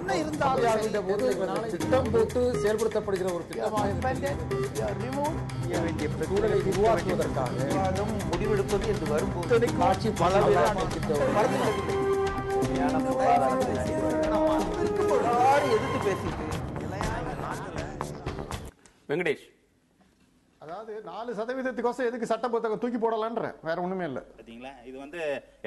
என்ன இருந்தாலும் திட்டம் போட்டு செயல்படுத்தப்படுகிற ஒரு சூழலை உருவாக்குவதற்காக முடிவெடுப்பது என்று வரும்போது ஆட்சி பல எதிர்த்து பேசிட்டு வெங்கடேஷ், அதாவது 4% எதுக்கு சட்ட புத்தகம் தூக்கி போடலான்ற வேற ஒண்ணுமே இல்ல. பாத்தீங்களா, இது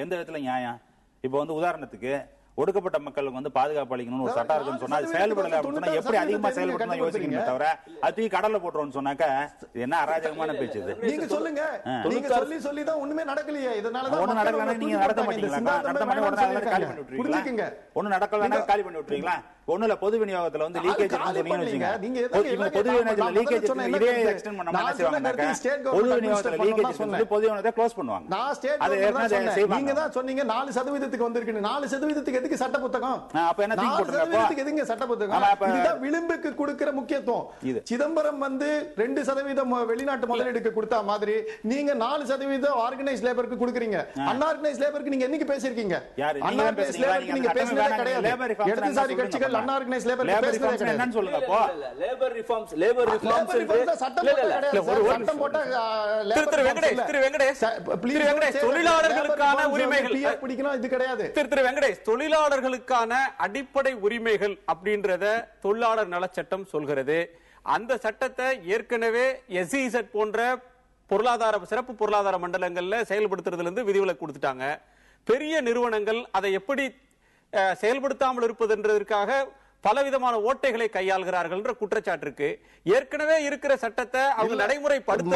எந்த விதத்துல நியாயம்? இப்ப உதாரணத்துக்கு ஒடுக்கப்பட்ட மக்களுக்கு பாதுகாப்பு அளிக்கணும்னு ஒரு சட்டம் இருக்குன்னு சொன்னா அது செயல்படல அப்படின்னு சொன்னா எப்படி அதிகமா செயல்படணும் யோசிக்கணுமே தவிர அது கடல்ல போட்டுருவோம்னு சொன்னாக்கா என்ன அராஜகமான பேச்சு இது? நீங்க சொல்லுங்க, நீங்க சொல்லி தான் ஒண்ணுமே நடக்கலையே. இதனால ஒண்ணு நடக்கலன்னா நீங்க நடத்த மாட்டீங்களா? நடத்த மாட்டீங்க, உடனே காலி பண்ணி விட்டுருவீங்களா? ஒண்ணு நடக்கலன்னா காலி பண்ணி விட்டுருவீங்களா? ஒண்ணுல பொது விநியோகத்துல லீக்கேஜ் பொது விநியோகத்துல லீக்கேஜ் இதே எக்ஸ்டெண்ட் பண்ண மாதிரி செய்வாங்க. பொது விநியோகத்துல லீக்கேஜ் பொது விநியோகத்தை க்ளோஸ் பண்ணுவாங்க. நீங்க தான் சொன்னீங்க 4% வந்திருக்கு. 4% எதுக்கு சட்ட புத்தகம்? அப்ப என்ன தூக்கி போட்டுறப்போ எதுங்க சட்ட புத்தகம்? இதுதான் விளிம்புக்கு கொடுக்கிற முக்கியத்துவம். சிதம்பரம் 2% வெளிநாட்டு முதலீடுக்கு கொடுத்தா மாதிரி நீங்க 4% ஆர்கனைஸ் லேபருக்கு கொடுக்குறீங்க. அன்ஆர்கனைஸ் லேபருக்கு நீங்க என்னைக்கு பேசிருக்கீங்க? அன்ஆர்கனைஸ் லேபருக்கு நீங்க பேசினதே கிடையாது. இடதுசாரி கட்சிகள் அன்ஆர்கனைஸ் லேபர் பேசினதே கிடையாது. என்னன்னு சொல்லுங்க அப்போ. லேபர் ரிஃபார்ம்ஸ் சட்டம் போட்டா திரு வெங்கடேஷ் தொழிலாளர்களுக்கான உரிமைகள் பிடிக்கணும் இது கிடையாது. திரு வெங்கடேஷ், தொழிலாளர்களுக்கான அடிப்படை உரிமைகள் அப்படின்றத தொழிலாளர் நலச்சட்டம் சொல்கிறது. அந்த சட்டத்தை ஏற்கனவே எஸ்இசட் போன்ற சிறப்பு பொருளாதார மண்டலங்கள்ல செயல்படுத்துறதுல இருந்து விதிவிலக்கு கொடுத்துட்டாங்க. பெரிய நிறுவனங்கள் அதை எப்படி செயல்படுத்தாமல் இருப்பதற்காக பலவிதமான ஓட்டைகளை கையாளுகிறார்கள் என்ற குற்றச்சாட்டு இருக்கு. ஏற்கனவே இருக்கிற சட்டத்தை அவங்க நடைமுறைப்படுத்த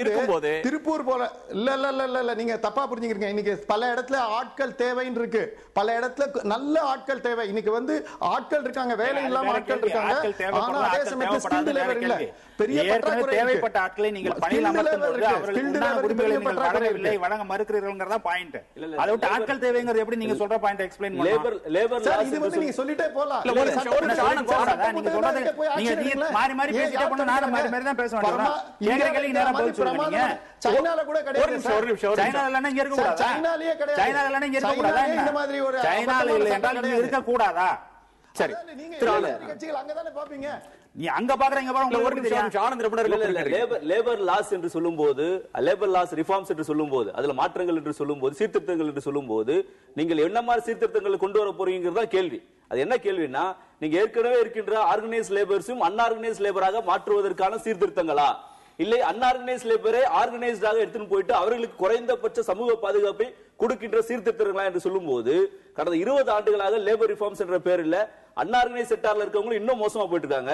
இருக்கும்போது திருப்பூர் போல இல்ல நீங்க தப்பா புரிஞ்சுக்கிறீங்க. இன்னைக்கு பல இடத்துல ஆட்கள் தேவைன்னு இருக்கு. பல இடத்துல நல்ல ஆட்கள் தேவை. இன்னைக்கு ஆட்கள் இருக்காங்க, வேலை இல்லாம ஆட்கள் இருக்காங்க. ஆனா அதே சமயத்துல ஸ்கில்ட் லேபர் இல்ல. பெரிய பற்றாக்குறை. தேவைப்பட்ட ஆட்களை நீங்கள் பணியில் அமர்த்தும்போது அவர்களுக்கு உரிமைகளை நீங்கள் வழங்கவில்லை, வழங்க மறுக்கிறீர்கள்ங்கறத பாயிண்ட். அதை விட்டு ஆட்கள் தேவைங்கிறது எப்படி நீங்க சொல்ற பாயிண்ட் எக்ஸ்பிளைன் பண்ணலாம். லேபர் இது நீங்க சொல்லிட்டே போலாம். நீங்க சொல்றது நீங்க மாறி மாறி பேசிட்டே போனா நான் மாறி மாறி தான் பேச வேண்டியது. கேள்விகளுக்கு நேரா பதில் சொல்லுவீங்க. சைனால கூட கிடையாது. சைனால இல்லனா இங்க இருக்க கூடாதா? சைனாலயே கிடையாது. சைனால இல்லனா இங்க இருக்க கூடாதா? இந்த மாதிரி ஒரு சைனால இல்ல என்றால் இங்க இருக்க கூடாதா? சரி, கட்சிகள் அங்க தானே பாப்பீங்க. நீ அங்க பாக்குறீங்க பாருங்க. ஒரு நிமிஷம் ஆனந்த் ரமணர் லேபர் லாஸ் என்று சொல்லும்போது, லேபர் லாஸ் ரிஃபார்ம்ஸ் என்று சொல்லும்போது, அதுல மாற்றங்கள் என்று சொல்லும்போது, சீர்திருத்தங்கள் என்று சொல்லும்போது நீங்கள் என்ன மாதிரி சீர்திருத்தங்களை கொண்டு வர போறீங்கிறதா கேள்வி. அது என்ன கேள்வினா, நீங்க ஏற்கனவே இருக்கின்ற ஆர்கனைஸ் லேபர்ஸும் அன்ஆர்கனைஸ் லேபராக மாற்றுவதற்கான சீர்திருத்தங்களா, இல்லை அன்ஆர்கனைஸ் லேபரை ஆர்கனைஸ்டாக எடுத்துட்டு போயிட்டு அவர்களுக்கு குறைந்தபட்ச சமூக பாதுகாப்பை கொடுக்கின்ற சீர்திருத்தங்களா என்று சொல்லும்போது, கடந்த 20 ஆண்டுகளாக லேபர் ரிஃபார்ம்ஸ் என்ற பேரில் அன்ஆர்கனைஸ் செக்டார்ல இருக்கவங்க இன்னும் மோசமா போயிட்டு இருக்காங்க.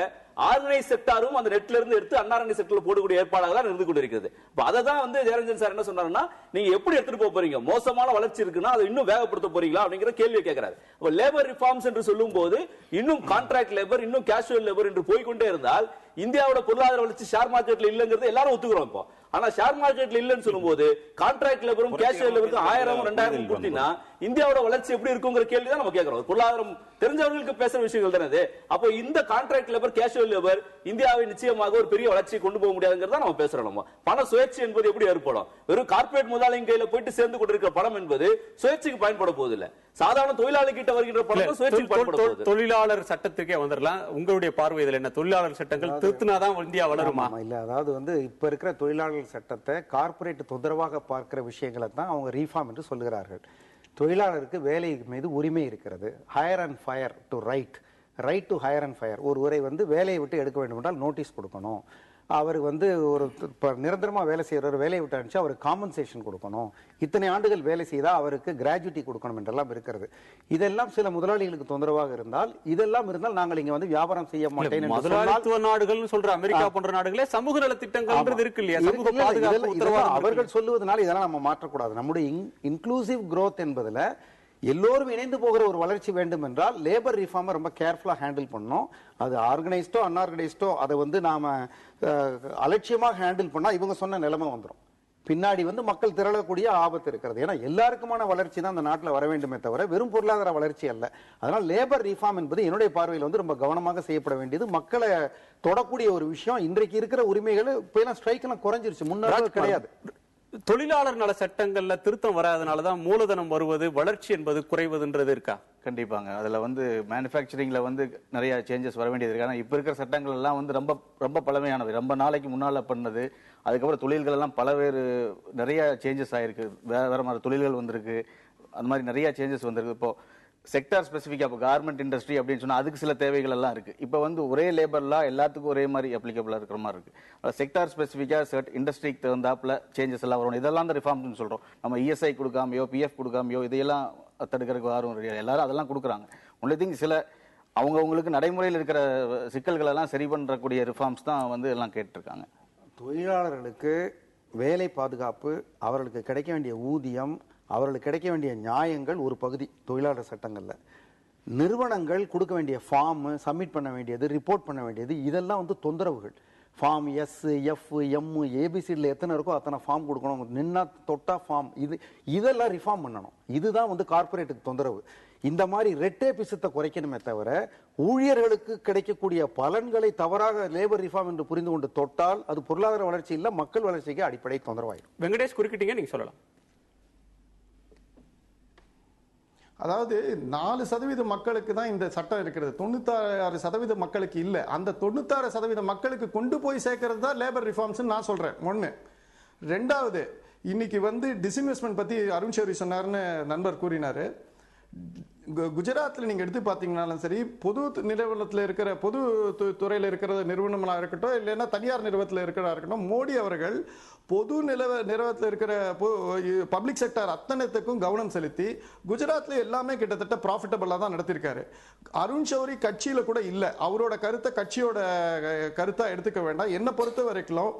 ஆர்கனைஸ் செக்டாரும் அந்த நெட்ல இருந்து எடுத்து அன்ஆர்கனைஸ் செக்டார்ல போடக்கூடிய ஏற்பாடாக தான் இருந்து கொண்டிருக்கிறது. அதை தான் ஜெயரஞ்சன் சார் என்ன சொன்னாருன்னா, நீங்க எப்படி எடுத்துட்டு போறீங்க, மோசமான வளர்ச்சி இருக்குன்னா அதை இன்னும் வேகப்படுத்த போறீங்களா அப்படிங்கிற கேள்வியை கேட்கிறாரு. லேபர் ரிஃபார்ம்ஸ் என்று சொல்லும் போது இன்னும் கான்ட்ராக்ட் லேபர், இன்னும் கேஷுவல் லேபர் என்று போய்கொண்டே இருந்தால் இந்தியாவோட பொருளாதார வளர்ச்சி ஷேர் மார்க்கெட்ல இல்லங்கிறது எல்லாரும் ஒத்துக்கிறோம். இப்போ ஆனா ஷேர் மார்க்கெட்ல இல்லன்னு சொல்லும்போது கான்ட்ராக்ட் லேபரும் கேஷுவல் லேபரும் 1000 2000 கொடுத்தீங்கன்னா இந்தியாவோட வளர்ச்சி எப்படி இருக்குங்கிற கேள்வி தான் நம்ம கேட்கிறோம். பொருளாதாரம் தெரிஞ்சவர்களுக்கு பேசுற விஷயங்கள் தானே அது. அப்போ இந்த கான்ட்ராக்ட் லேபர், கேஷுவல் லேபர் இந்தியாவை நிச்சயமாக ஒரு பெரிய வளர்ச்சியை கொண்டு போக முடியாதுங்கிறத நம்ம பேசுறோம். நம்ம பண சுயேட்சை என்பது எப்படி ஏற்படும்? வெறும் கார்ப்பரேட் முதலாளியின் கையில போயிட்டு சேர்ந்து கொண்டிருக்கிற பணம் என்பது சுயேட்சைக்கு பயன்பட போவதில்லை. சாதாரண தொழிலாளி கிட்ட வருகின்ற பணம் சுயேட்சைக்கு பயன்பட போகுது. தொழிலாளர் சட்டத்துக்கே வந்துடலாம். உங்களுடைய பார்வை இதில் என்ன? தொழிலாளர் சட்டங்கள் திருத்தினாதான் இந்தியா வளருமா? இல்ல, அதாவது இப்ப இருக்கிற தொழிலாளர் சட்டத்தை கார்ப்பரேட் தொந்தரவாக பார்க்கிற விஷயங்களை தான் அவங்க ரீஃபார்ம் என்று சொல்லுகிறார்கள். தொழிலாளருக்கு வேலை மீது உரிமை இருக்கிறது. Higher and fire to right to higher and fire. ஒருவரை வேலையை விட்டு எடுக்க வேண்டும் என்றால் நோட்டீஸ் கொடுக்கணும். அவர் ஒரு நிரந்தரமா வேலை செய்யற வேலையை விட்டு அனுப்பிச்சு அவருக்கு காம்பன்சேஷன் கொடுக்கணும். இத்தனை ஆண்டுகள் வேலை செய்தா அவருக்கு கிராஜுவிட்டி கொடுக்கணும் என்றெல்லாம் இருக்கிறது. இதெல்லாம் சில முதலாளிகளுக்கு தொந்தரவாக இருந்தால், இதெல்லாம் இருந்தால் நாங்கள் இங்க வியாபாரம் செய்ய மாட்டேன். முதலாளித்துவ நாடுகள் சொல்ற அமெரிக்கா போன்ற நாடுகளே சமூக நல திட்டங்கள் இருக்கு இல்லையா? சமூக பாதுகாப்பு அவர்கள் சொல்லுவதனால இதெல்லாம் நம்ம மாற்றக்கூடாது. நம்முடைய இன்க்ளூசிவ் growth என்பதுல எல்லோரும் இணைந்து போகிற ஒரு வளர்ச்சி வேண்டும் என்றால் லேபர் ரிஃபார்மை ரொம்ப கேர்ஃபுல்லா ஹேண்டில் பண்ணணும். அது ஆர்கனைஸ்டோ அன்ஆர்கனைஸ்டோ அதை நாம அலட்சியமாக ஹேண்டில் பண்ணா இவங்க சொன்ன நிலைமை வந்துடும். பின்னாடி மக்கள் திரளக்கூடிய ஆபத்து இருக்கிறது. ஏன்னா எல்லாருக்குமான வளர்ச்சி தான் அந்த நாட்டில் வர வேண்டுமே தவிர வெறும் பொருளாதார வளர்ச்சி அல்ல. அதனால லேபர் ரிஃபார்ம் என்பது என்னுடைய பார்வையில் ரொம்ப கவனமாக செய்யப்பட வேண்டியது, மக்களை தொடக்கூடிய ஒரு விஷயம். இன்றைக்கு இருக்கிற உரிமைகள் இப்ப ஸ்ட்ரைக் எல்லாம் குறைஞ்சிருச்சு, முன்னாடி கிடையாது. தொழிலாளர் நல சட்டங்கள்ல திருத்தம் வராதனாலதான் மூலதனம் வருவது, வளர்ச்சி என்பது குறைவதுன்றது இருக்கா? கண்டிப்பாங்க. அதுல மேனுஃபேக்சரிங்ல நிறைய சேஞ்சஸ் வர வேண்டியது இருக்கு. ஆனா இப்ப இருக்கிற சட்டங்கள் எல்லாம் ரொம்ப ரொம்ப பழமையானவை, ரொம்ப நாளைக்கு முன்னால பண்ணது. அதுக்கப்புறம் தொழில்கள் எல்லாம் பலவேறு நிறைய சேஞ்சஸ் ஆயிருக்கு, வேற மாதிரி தொழில்கள் வந்திருக்கு, அந்த மாதிரி நிறைய சேஞ்சஸ் வந்திருக்கு. இப்போ செக்டார் ஸ்பெசிஃபிக்கா இப்போ கார்மெண்ட் இண்டஸ்ட்ரி அப்படின்னு சொன்னா அதுக்கு சில தேவைகள் எல்லாம் இருக்கு. இப்போ ஒரே லேபர்லா எல்லாத்துக்கும் ஒரே மாதிரி அப்ளிகபிளா இருக்கிற மாதிரி இருக்கு. செக்டார் ஸ்பெசிஃபிக்கா இண்டஸ்ட்ரிக்கு தகுந்தாப்புல சேஞ்சஸ் எல்லாம் வரும். இதெல்லாம் தான் ரிஃபார்ம்னு சொல்றோம். நம்ம இஎஸ்ஐ கொடுக்காமையோ பிஎஃப் கொடுக்காமையோ இதையெல்லாம் தடுக்கிறதுக்கு யாரும் எல்லாரும் அதெல்லாம் கொடுக்குறாங்க. ஒன்லி திங் சில அவங்களுக்கு நடைமுறையில் இருக்கிற சிக்கல்கள் எல்லாம் சரி பண்றக்கூடிய ரிஃபார்ம்ஸ் தான் எல்லாம் கேட்டிருக்காங்க. தொழிலாளர்களுக்கு வேலை பாதுகாப்பு, அவர்களுக்கு கிடைக்க வேண்டிய ஊதியம், அவர்களுக்கு கிடைக்க வேண்டிய நியாயங்கள் ஒரு பகுதி தொழிலாளர் சட்டங்கள்ல. நிறுவனங்கள் கொடுக்க வேண்டிய ஃபார்ம் சப்மிட் பண்ண வேண்டியது, ரிப்போர்ட் பண்ண வேண்டியது, இதெல்லாம் தொந்தரவுகள். ஃபார்ம் எஸ், எஃப், எம், ஏபிசிடியில் எத்தனை இருக்கோ அத்தனை ஃபார்ம் கொடுக்கணும், நின்னா தொட்டா ஃபார்ம், இதெல்லாம் ரிஃபார்ம் பண்ணணும். இதுதான் கார்பரேட்டுக்கு தொந்தரவு. இந்த மாதிரி ரெட்டே பிசத்தை குறைக்கணுமே தவிர ஊழியர்களுக்கு கிடைக்கக்கூடிய பலன்களை தவறாக லேபர் ரிஃபார்ம் என்று புரிந்து கொண்டு தொட்டால் அது பொருளாதார வளர்ச்சி இல்ல, மக்கள் வளர்ச்சிக்கு அடிப்படை தொந்தரவாயிடும். வெங்கடேஷ் குறுக்கிட்டீங்க, நீங்க சொல்லலாம். அதாவது 4% மக்களுக்கு தான் இந்த சட்டம் இருக்கிறது, 96% மக்களுக்கு இல்ல. அந்த 96% மக்களுக்கு கொண்டு போய் சேர்க்கிறது தான் லேபர் ரிஃபார்ம்ஸ் நான் சொல்றேன். ஒண்ணு. ரெண்டாவது, இன்னைக்கு டிஸ்இன்வெஸ்ட்மெண்ட் பத்தி அருண் ஷௌரி சொன்னார்னு நண்பர் கூறினாரு. குஜராத்தில் நீங்க எடுத்து பாத்தீங்கன்னாலும் சரி, பொது நிறுவனத்தில் இருக்கிற பொது துறையில் இருக்கிற நிறுவனங்களா இருக்கட்டும், இல்லைன்னா தனியார் நிறுவனத்தில் இருக்கிறதா இருக்கட்டும், மோடி அவர்கள் பொது நிறுவனத்தில் இருக்கிற பப்ளிக் செக்டர் அத்தனைத்துக்கும் கவனம் செலுத்தி குஜராத்ல எல்லாமே கிட்டத்தட்ட ப்ராஃபிட்டபிளா தான் நடத்திருக்காரு. அருண் ஷௌரி கட்சியில கூட இல்ல, அவரோட கருத்தை கட்சியோட கருத்தா எடுத்துக்க வேண்டாம். என்ன பொறுத்த வரைக்கும்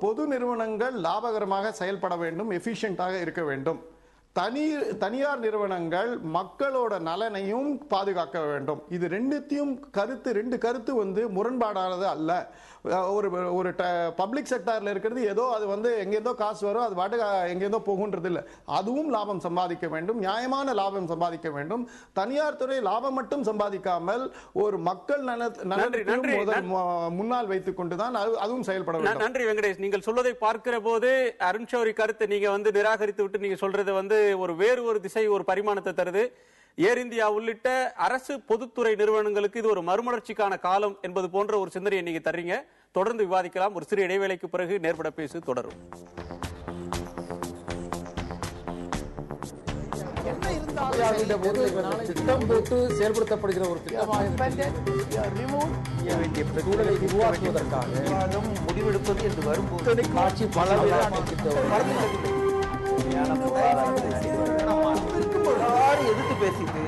பொது நிறுவனங்கள் லாபகரமாக செயல்பட வேண்டும், எஃபிஷியன்டாக இருக்க வேண்டும். தனியார் நிறுவனங்கள் மக்களோட நலனையும் பாதுகாக்க வேண்டும். இது ரெண்டு கருத்து முரண்பாடானது அல்ல. ஒரு பப்ளிக் செக்டார்ல இருக்கிறது ஏதோ அது எங்கேதோ காசு வரும், அது பாட்டு எங்கேதோ போகுன்றது இல்லை. அதுவும் லாபம் சம்பாதிக்க வேண்டும், நியாயமான லாபம் சம்பாதிக்க வேண்டும். தனியார் துறை லாபம் மட்டும் சம்பாதிக்காமல் ஒரு மக்கள் நலத்தையும் முன்னால் வைத்துக் கொண்டுதான் அதுவும் செயல்பட வேண்டும். நன்றி வெங்கடேஷ். நீங்கள் சொல்வதை பார்க்கிற போது அருண் ஷௌரி கருத்தை நீங்க நிராகரித்து விட்டு நீங்க சொல்றது வேறு ஒரு திசை, ஒரு பரிமாணத்தை தருது. ஏர் இந்தியா உள்ளிட்ட அரசு பொதுத்துறை நிறுவனங்களுக்கு இது ஒரு மறுமலர்ச்சிக்கான காலம் என்பது போன்ற ஒரு சிந்தனையை நீங்க தர்றீங்க. தொடர்ந்து விவாதிக்கலாம். ஒரு சிறிய இடைவேளைக்கு பிறகு நேர்பட பேசு தொடரும். திட்டம் போட்டு செயல்படுத்தப்படுகிற ஒரு திட்டமாக சூழலை உருவாக்குவதற்காக முடிவெடுப்பது என்று வரும்போது ஆட்சி பல எதிர்த்து பேசிட்டு